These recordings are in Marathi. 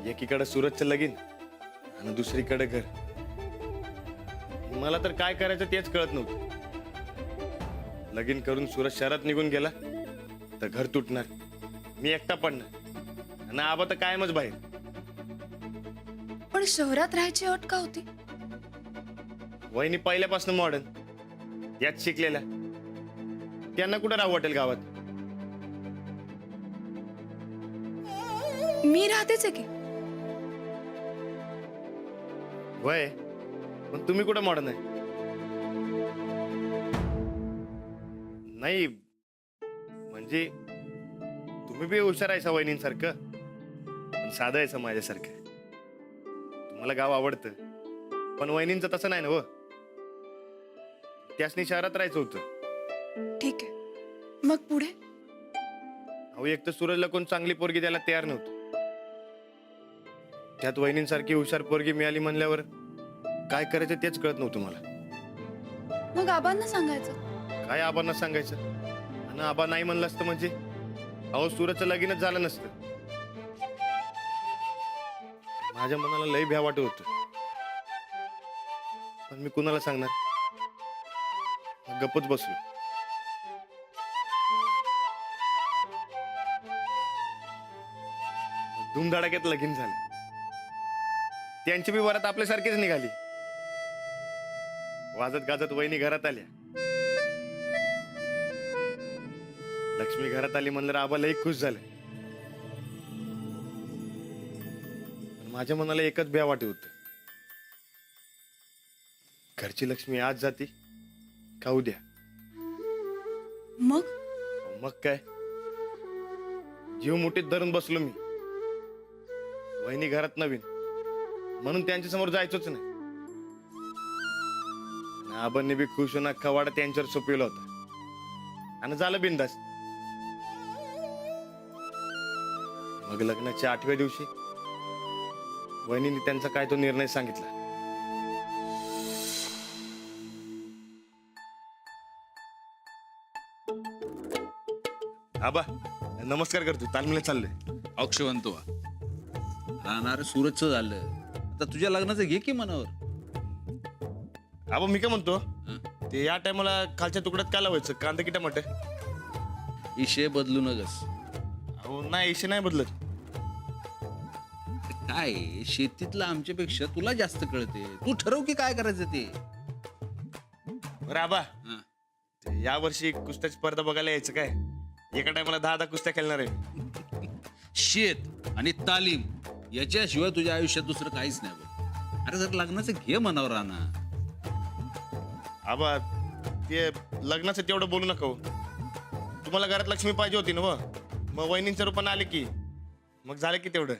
एकीकडे सूरजचं लगीन आणि दुसरीकडे घर. मला तर काय करायचं तेच कळत नव्हतं. लगीन करून सूरज शहरात निघून गेला तर घर तुटणार, मी एकटा पडणार आणि आबा तर कायमच बाहेर. पण शहरात राहायची अट का होती? वहिनी पहिल्यापासून मॉडर्न, याच शिकलेल्या, त्यांना कुठं राहू वाटेल गावात. मी राहतेच आहे की. वय पण तुम्ही कुठं मॉडर्न आहे? नाही म्हणजे तुम्ही बी हुशार आहे वहिनींसारखं, पण साधं आहे माझ्यासारखं. तुम्हाला गाव आवडतं, पण वहिनींचं तसं नाही ना व. त्यासनी शहरात राहायचं होतं. ठीक आहे, मग पुढे? अहो एक तर सूरजला कोण चांगली पोरगी द्यायला तयार नव्हतं. त्यात वहिनींसारखी हुशार पोरगी मिळाली म्हणल्यावर काय करायचं तेच कळत नव्हतं मला. मग आबांना सांगायचं. काय आबांना सांगायचं? आणि आबा नाही म्हणलं असतं म्हणजे अहो सूरजचं लगीनच झालं नसतं. माझ्या मनाला लय भ्या वाटत होतं, पण मी कुणाला सांगणार? गप्पच बसलो. धूमधडाक्यात लगीन झालं. त्यांची बी वरात आपल्यासारखीच निघाली. वाजत गाजत वहिनी घरात आल्या. लक्ष्मी घरात आली म्हणलं आबा लई खुश झालं. पण माझ्या मनाला एकच भ्या वाटत होत, घरची लक्ष्मी आज जाती का उद्या. मग मग काय, जीव मुठीत धरून बसलो मी. वहिनी घरात नवीन म्हणून त्यांच्या समोर जायचोच नाही. आबांनी बी खुश होऊन अख्खा वाडा त्यांच्यावर सोपविला होता आणि झालं बिंदास. मग लग्नाच्या 8व्या दिवशी वहिनीने त्यांचा काय तो निर्णय सांगितला. आबा नमस्कार करतो, तालमीला चाललोय. अक्षवंत राहणार सूरजचं झालं, आता तुझ्या लग्नाचं घे की मनावर. आबा मी काय म्हणतो, ते या टायमाला खालच्या तुकड्यात काय लावायचं, कांदा की टमाटर? इशे बदलू नगस. अहो नाही, इशे नाही बदलत. काय शेतीतलं आमच्यापेक्षा तुला जास्त कळते, तू ठरव की काय करायचं ते. बरं आबा, हा. ते या वर्षी कुस्त्याची स्पर्धा बघायला यायचं काय? एका टायमाला 10 कुस्त्या खेळणार आहे. शेत आणि तालीम याच्याशिवाय तुझ्या आयुष्यात दुसरं काहीच नाही बघ. अरे जर लग्नाचं घे मनावर राहणार. आबा ते लग्नाचं तेवढं बोलू नका हो. तुम्हाला घरात लक्ष्मी पाहिजे होती ना व, मग वहिनींच्या रूपाने आले की मग झालं की तेवढं.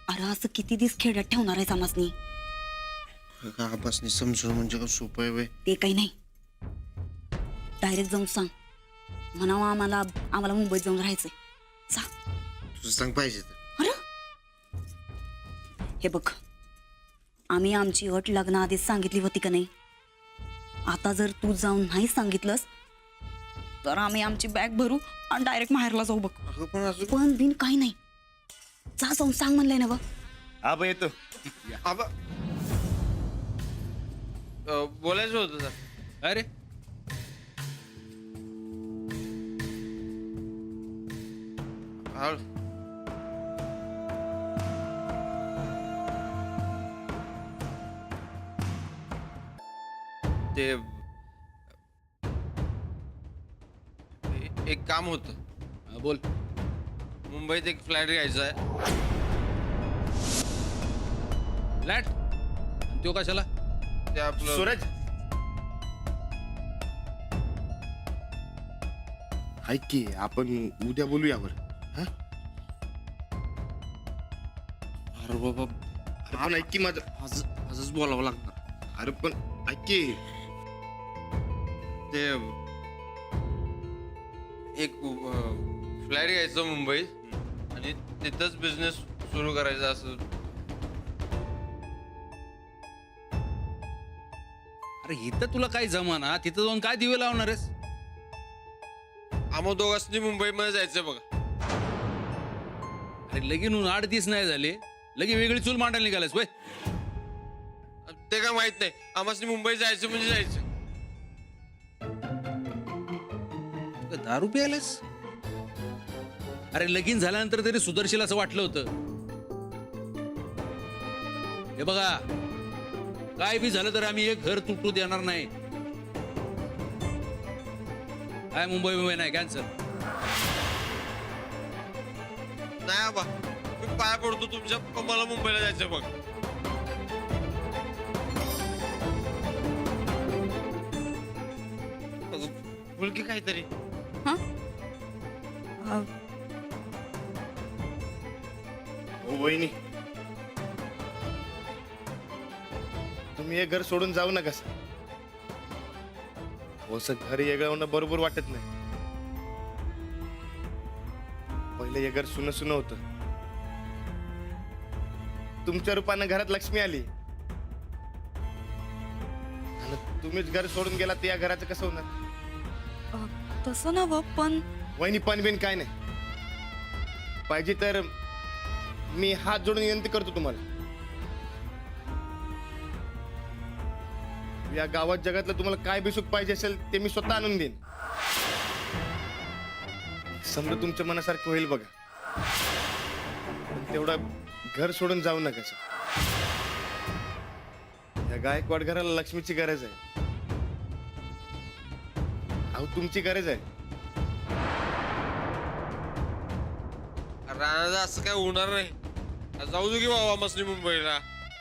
अरे असं किती दिवस खेड्यात ठेवणार आहे समाजनी? आबासनी समजून म्हणजे का सोपं आहे? ते काही नाही, डायरेक्ट जाऊन सांग म्हणावं आम्हाला मुंबईत जाऊन राहायचंय. तुझं सांग पाहिजे तर. अरे हे बघ, आम्ही आमची अट लग्नाआधीच सांगितली होती का नाही? आता जर तू जाऊन नाही सांगितलंस तर आम्ही आमची बॅग भरू आणि डायरेक्ट माहेरला जाऊ बघ. पण असं पण बिन काही नाही, जा जाऊन सांग म्हणलंय ना बघ. आबा येतो. आबा बोलायचं होतं सर. अरे ते एक काम होतं. बोल. मुंबईत एक फ्लॅट घ्यायचा आहे. फ्लॅट? तो कशाला? ते आपलं सूरज ऐक की, आपण उद्या बोलू यावर. हा अरे बाबा, आपण ऐक की माझं. आजच बोलावं लागणार. अरे पण ऐक की, ते एक फ्लॅट घ्यायचं मुंबईत आणि तिथंच बिझनेस सुरू करायचा असं. अरे इथं तुला काय जमाना, तिथं जाऊन काय दिवे लावणार आहेस? आम्हा दोघांनी मुंबईमध्ये जायचं बघा. अरे लगीन होऊन 8 दिवस नाही झाले लगे वेगळी चूल मांडायला निघालास वय. ते काय माहित नाही, आम्हाला मुंबई जायचं म्हणजे जायचं. का दारू प्यायलास? अरे लगीन झाल्यानंतर तरी सुदर्शील असं वाटलं होतं. हे बघा, काय बी झालं तर आम्ही एक घर तुटू देणार नाही. काय मुंबई नाही कॅन्सर. नाही आबा, मी पाया पडतो तुमच्या, पण मला मुंबईला जायचं बघ. बोल की काहीतरी. हो वहिनी, तुम्ही हे घर सोडून जाऊ नका सर. हो सर, घर येगळवणं बरोबर वाटत नाही. पहिले हे घर सुन सुन होत. तुमच्या रूपानं घरात लक्ष्मी आली आणि तुम्हीच घर सोडून गेला तर या घराचं कसं होणार? तसं नव्ह, पण वहिनी पण बिन काय नाही. पाहिजे तर मी हात जोडून विनंती करतो तुम्हाला, या गावात जगातलं तुम्हाला काय बी सुख पाहिजे असेल ते मी स्वतः आणून देईन. समजा तुमच्या मनासारखं होईल बघा, पण तेवढं घर सोडून जाऊ नका सर. या गायकवाड घराला लक्ष्मीची गरज आहे. अहो तुमची गरज आहे. राणादा असं काय होणार नाही. जाऊ दे की बाबा मसली मुंबईला.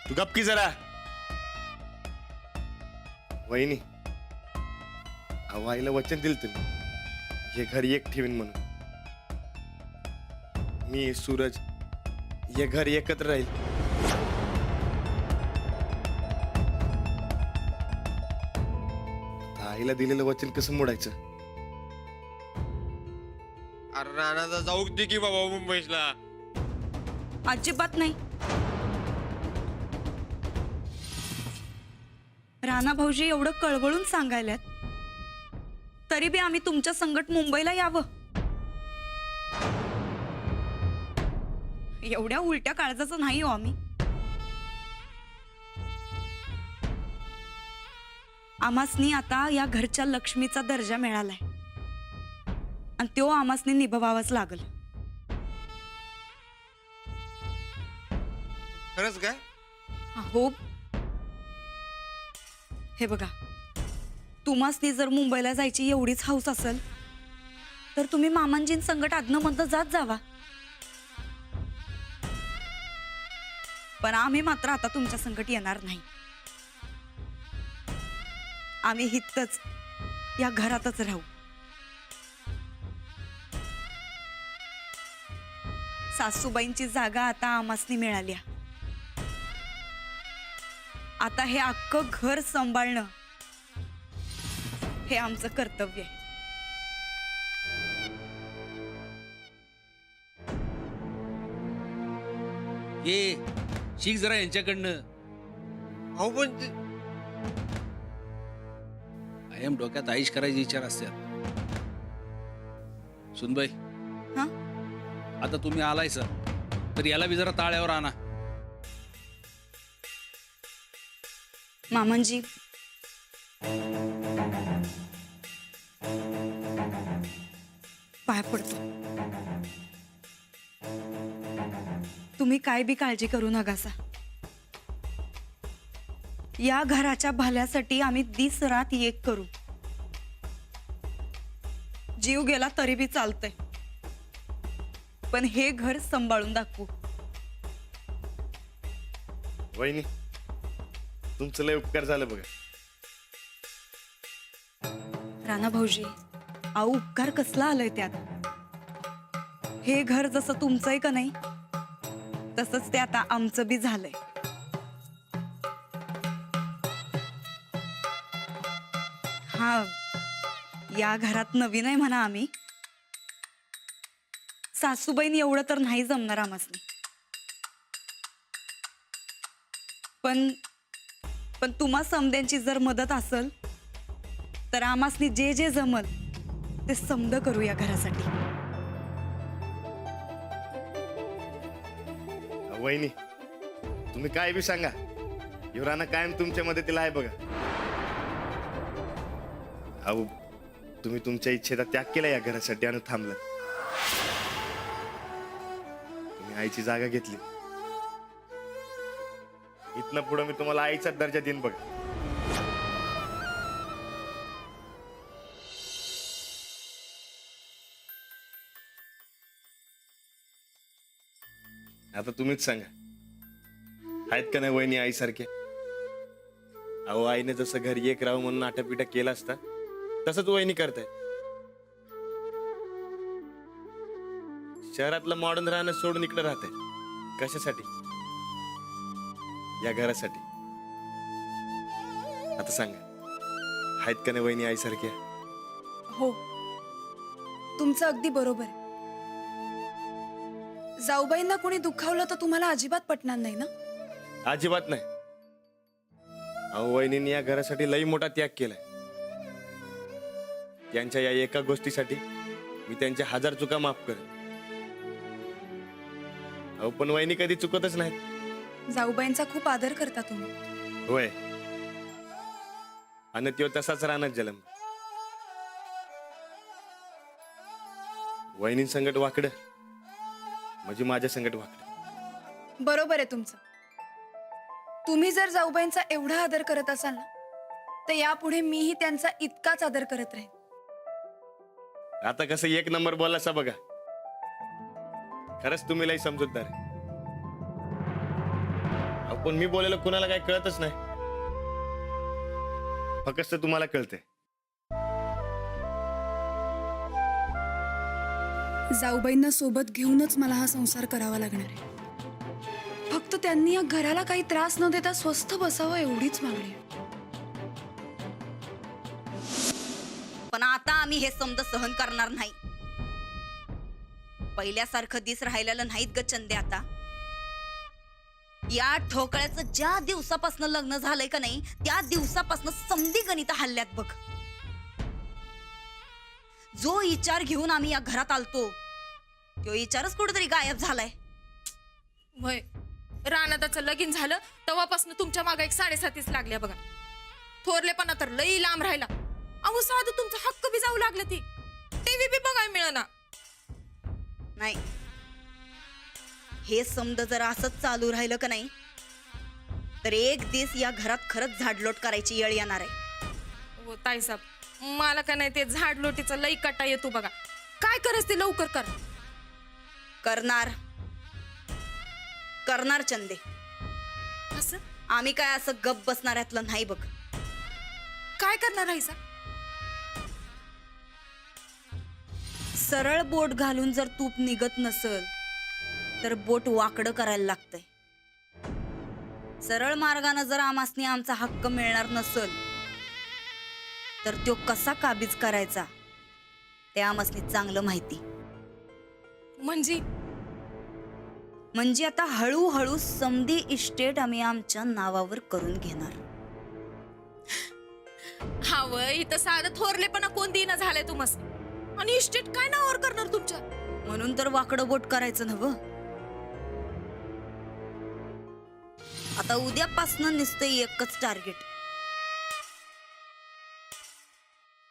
तू गप्पी जरा. वहिनी, अहो आईला वचन दिलं तुम्ही हे घर एक ठेवीन म्हणून. मी सूरज हे घर एकत्र राहील. आईला दिलेलं वचन कसं मोडायचं? अरे राणादा जाऊ दे की बाबा मुंबईला. अजिबात नाही. राणा भाऊजी एवढं कळवळून सांगायल्यात तरी बी आम्ही तुमच्या संगट मुंबईला यावं? एवढ्या उलट्या काळजाचं नाही हो आम्ही. आमासनी आता या घरच्या लक्ष्मीचा दर्जा मिळालाय आणि तो आमासनी निभवावाच लागल. खरंच काय? हो, हे बघा, तुम्हासनी जर मुंबईला जायची एवढीच हौस असेल तर तुम्ही मामांजीं संकट आदनं मधनं जात जावा. पण आम्ही मात्र आता तुमच्या संकट येणार नाही. आम्ही हितच या घरातच राहू. सासूबाईंची जागा आता आमासनी मिळाली. आता हे अख्खं घर सांभाळणं हे आमचं कर्तव्य आहे. ये शिक जरा यांच्याकडनं. अहो पण ते कायम डोक्यात आईश करायचे विचार असतात. सुनबाई, हा, आता तुम्ही आलाय सर तर याला बी जरा ताळ्यावर आणा. मामांजी, पाय पडतो. तुम्ही काय बी काळजी करू नकासा. या घराच्या भल्यासाठी आम्ही दिस रात एक करू. जीव गेला तरी बी चालतंय, पण हे घर सांभाळून दाखवू. वहिनी, तुमचं लय उपकार झालं बघा. राणा भाऊजी, अहो उपकार कसला आलाय त्यात? हे घर जसं तुमचं आहे का नाही तसंच ते आता आमचं बी झालंय. हा, या घरात नवीन आहे म्हणा आम्ही. सासूबाईंनी एवढं तर नाही जमणार आम्हासनी. पण तुम्हा समद्यांची जर मदत असेल तर आम्हासनी जे जे जमल ते समद करू या घरासाठी. वहिनी तुम्ही काय बी सांगा, युवराना कायम तुमच्या मदतीला आहे बघा. अहो तुम्ही तुमच्या इच्छेचा त्याग केला या घरासाठी आणि थांबला. तुम्ही आईची जागा घेतली. इथनं पुढे मी तुम्हाला आईचा दर्जा देईन बघा. आता तुम्हीच सांगा, आहेत का नाही वहिनी आईसारखे? अहो आईने जसं घरी एक राहू म्हणून आटापिटा केला असता तसंच वहिनी करताय. शहरातलं मॉडर्न राहणं सोडून इकडे राहते कशासाठी? या घरासाठी. आता सांगा, आहेत का नाही वहिनी आईसारख्या? हो, तुमचं अगदी बरोबर आहे. जाऊबाईंना कोणी दुखावलं तर तुम्हाला अजिबात पटणार नाही ना? अजिबात नाही. अहो वहिनींनी या घरासाठी लई मोठा त्याग केलाय. त्यांच्या या एका गोष्टीसाठी मी त्यांच्या 1000 चुका माफ करेन. अहो पण वहिनी कधी चुकतच नाहीत. जाऊबाईंचा खूप आदर करता तुम्ही. होय, आणि त्यो तसाच राहणार जलम. वहिनी संकट वाकड म्हणजे माझ्या संकट वाकड. बरोबर आहे तुमचं. तुम्ही जर जाऊबाईंचा एवढा आदर करत असाल ना, तर यापुढे मीही त्यांचा इतकाच आदर करत राहीन. आता कसं एक नंबर बोलासा बघा. खरंच तुम्ही लई समजूतदार आहे. अहो, पण मी बोलायला कुणाला काही कळतच नाही. फक्त तुम्हाला कळते. जाऊबाईंना सोबत घेऊनच मला हा संसार करावा लागणार आहे. फक्त त्यांनी या घराला काही त्रास न देता स्वस्थ बसावं एवढीच मागणी आहे. पण आता आम्ही हे समज सहन करणार नाही. पहिल्यासारखं दिस राहिलेलं नाहीत ग चंदे. आता या ठोकळ्याचं ज्या दिवसापासून लग्न झालंय का नाही, त्या दिवसापासून समधी गणित हल्ल्यात बघ. जो विचार घेऊन आम्ही या घरात आलतो, तो विचारच कुठेतरी गायब झालाय. वय रानादाचं लगीन झालं तेव्हापासून तुमच्या मागे एक 7.5 लागल्या बघा. थोरलेपणा तर लई लांब राहिला. अहो साधं तुमचा हक्क बी जाऊ लागलं. ती टीव्ही बी बघायला मिळना. नाही, हे समज जर असंच चालू राहिलं का नाही, तर एक दिवस या घरात खरंच झाडलोट करायची येळ येणार आहे. हो ताईसाहेब, मला का नाही ते झाडलोटीचा लई कटा येतो बघा. काय करस ते लवकर कर. करणार करणार चंदे. असं आम्ही काय असं गप बसणाऱ्यातलं नाही बघ. काय करणार आहे सा? सरळ बोट घालून जर तूप निघत नसल तर बोट वाकडं करायला लागतंय. सरळ मार्गाने जर आमासनी आमचा हक्क मिळणार नसल तर तो कसा काबीज करायचा ते आमासनी चांगलं माहिती. म्हणजे आता हळूहळू समधी इस्टेट आम्ही आमच्या नावावर करून घेणार. हा वय इथं साधं थोरलेपणा कोण देणं झालंय तुम्हाला? आणि इस्टेट काय नावावर करणार तुमच्या? म्हणून तर वाकडं बोट करायचं नव्ह. आता उद्यापासनं नुसतं एकच टार्गेट.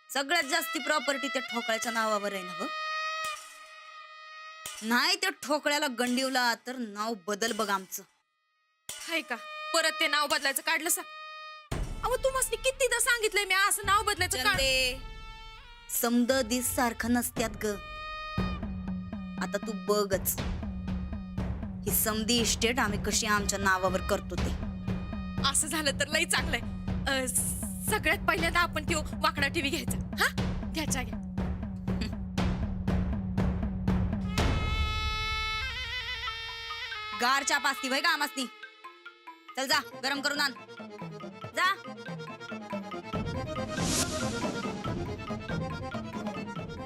सगळ्यात जास्ती प्रॉपर्टी त्या ठोकळ्याच्या नावावर आहे ना. नाही त्या ठोकळ्याला गंडीवला तर नाव बदल बघ आमचं. हाय का परत ते नाव बदलायचं काढलं सा? अहो तुम्हाला कितीदा सांगितलंय मी असं नाव बदलायचं काढ. समद दिस सारखं नसत्यात ग. आता तू बघच ही समधी इस्टेट आम्ही कशी आमच्या नावावर करतो ते. असं झालं तर लई चांगलंय. सगळ्यात पहिल्यांदा आपण तो वाकडा टीव्ही घ्यायचा. हा घ्यायचा घ्या. गार चहा पाचती वय का आमासनी. चल जा गरम करून आण जा.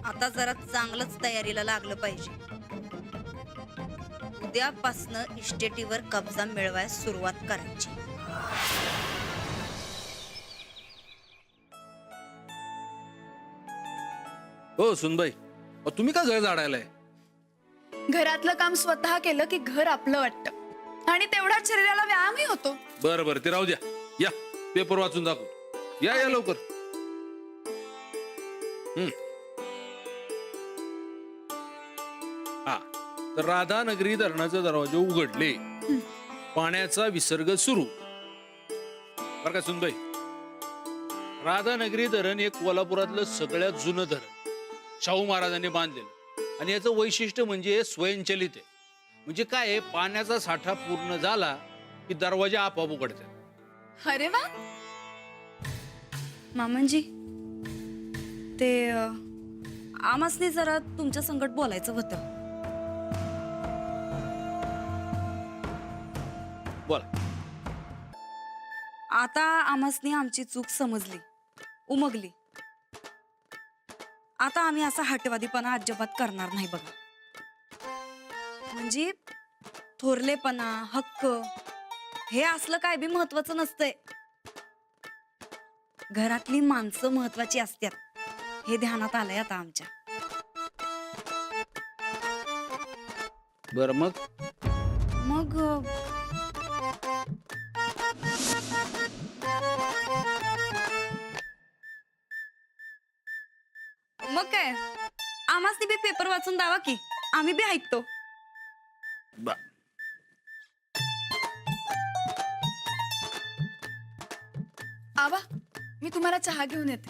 आता जरा चांगलंच तयारीला लागलं पाहिजे. उद्यापासनं इस्टेटीवर कब्जा मिळवायला सुरुवात करायची. हो सुनबाई, तुम्ही का घर झाडायलाय? घरातलं काम स्वतः केलं की घर आपलं वाटतं आणि तेवढाच शरीराला व्यायामही होतो. बरं बरं, ते राहू द्या. या पेपर वाचून दाखव. या लवकर. हा, तर राधानगरी धरणाचे दरवाजे उघडले, पाण्याचा विसर्ग सुरू. बरं का सुनबाई, राधानगरी धरण हे कोल्हापुरातलं सगळ्यात जुनं धरण शाहू महाराजांनी बांधलेलं आणि याचं वैशिष्ट्य म्हणजे स्वयंचलित आहे. म्हणजे काय आहे, पाण्याचा साठा पूर्ण झाला की दरवाजे आपोआप उघडतात. अरे वा. मामांजी, ते आमासने जरा तुमच्या संकट बोलायचं होतं. बोला. आता आमासने आमची चूक समजली, उमगली. आता आम्ही असा हटवादीपणा अजिबात करणार नाही बघा. म्हणजे थोरलेपणा, हक्क हे असलं काय बी महत्वाचं नसतंय. घरातली माणसं महत्वाची असतात हे ध्यानात आलंय आता आमच्या. बरं मग मग मग काय, आम्हाच बी पेपर वाचून दावा की आम्ही बी ऐकतो. बा आवा, मी तुम्हाला चहा घेऊन येते.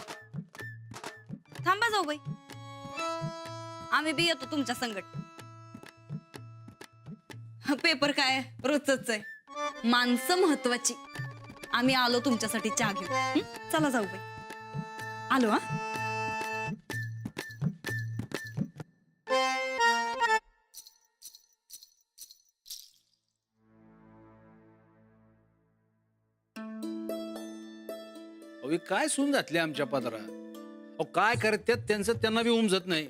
थांबा जाऊ बाई, आम्ही बी येतो तुमच्या संगट. पेपर काय रोजच आहे, माणसं महत्वाची. आम्ही आलो तुमच्यासाठी चहा घेऊन. चला जाऊ बाई, आलो. हा, अहो काय सून घातली आमच्या पदरात. अहो काय करतात त्यांचं त्यांना बी उमजत नाही.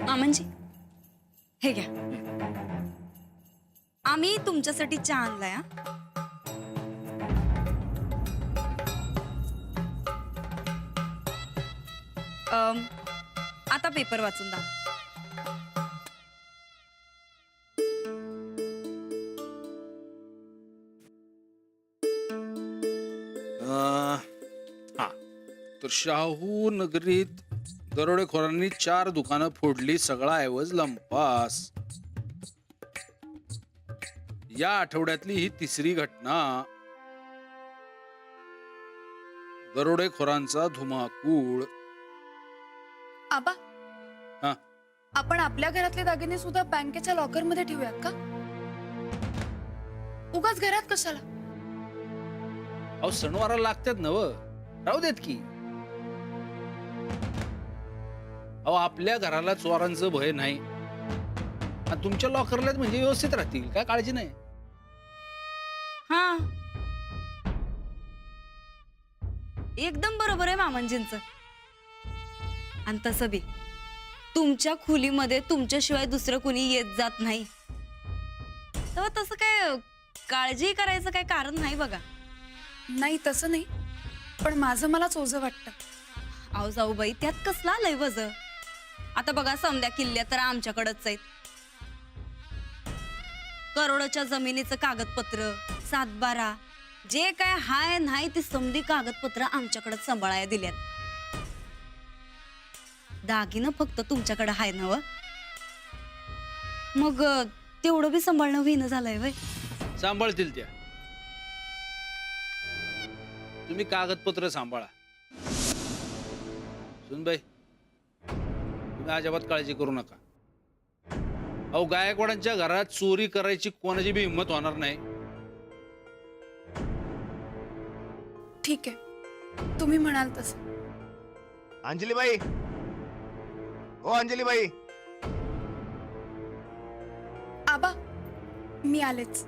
मामांजी हे घ्या, आम्ही तुमच्यासाठी चहा आणलाय. हा, आता पेपर वाचून दाखव. हा, तर शाहू नगरीत दरोडेखोरांनी 4 दुकानं फोडली, सगळा ऐवज लंपास. या आठवड्यातली ही 3री घटना. दरोडेखोरांचा धुमाकूळ. आबा, हा, आपण आपल्या घरातले दागिने सुद्धा बँकेच्या लॉकर मध्ये ठेवूयात का? उगाच घरात कशाला? अहो सणवारा लागतात ना व, राहू देत की. अहो आपल्या घराला चोरांचं भय नाही आणि तुमच्या लॉकरला म्हणजे व्यवस्थित राहतील, काय काळजी नाही. हा, एकदम बरोबर आहे मामांजींचं. आणि तसं बी तुमच्या खोलीमध्ये तुमच्याशिवाय दुसरं कोणी येत जात नाही, तेव्हा तसं काय काळजी करायचं काय कारण नाही बघा. नाही तसं नाही, पण माझं मलाच ओझं वाटतं. आहो जाऊ बाई, त्यात कसला आलंय वज. आता बघा, समद्या किल्ल्या तर आमच्याकडच आहेत. करोडोच्या जमिनीचं कागदपत्र, 7-12 जे काय हाय नाही ती समधी कागदपत्र आमच्याकडे सांभाळायला दिल्यात. दागिनं फक्त तुमच्याकडे हाय नव. मग तेवढं बी सांभाळणं होईना झालंय वय. सांभाळतील त्या. तुम्ही कागदपत्र सांभाळा. सुनबाई, तुम्ही अजिबात काळजी करू नका. अहो गायकवाडांच्या घरात चोरी करायची कोणाची बी हिंमत होणार नाही. ठीक आहे, तुम्ही म्हणाल तसं. अंजलीबाई, ओ अंजलीबाई. आबा, मी आलेच.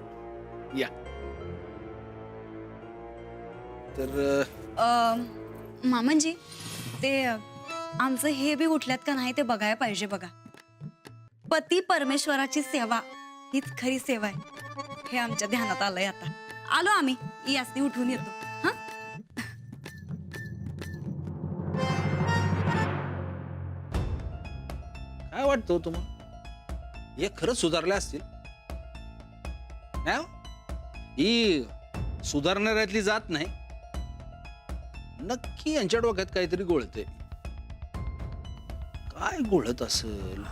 या तर मामांजी, ते आमचं हे बी उठल्यात का नाही ते बघायला पाहिजे बघा. पती परमेश्वराची सेवा हीच खरी सेवा आहे हे आमच्या ध्यानात आलंय. आता आलो आम्ही, यासनी उठून येतो. हा, वाटतं हो तुम्हाला हे खरंच सुधारले असतील नाही हो? ही सुधारणाऱ्यातली जात नाही नक्की यांच्या डोक्यात काहीतरी गोळते काय गोळत असेल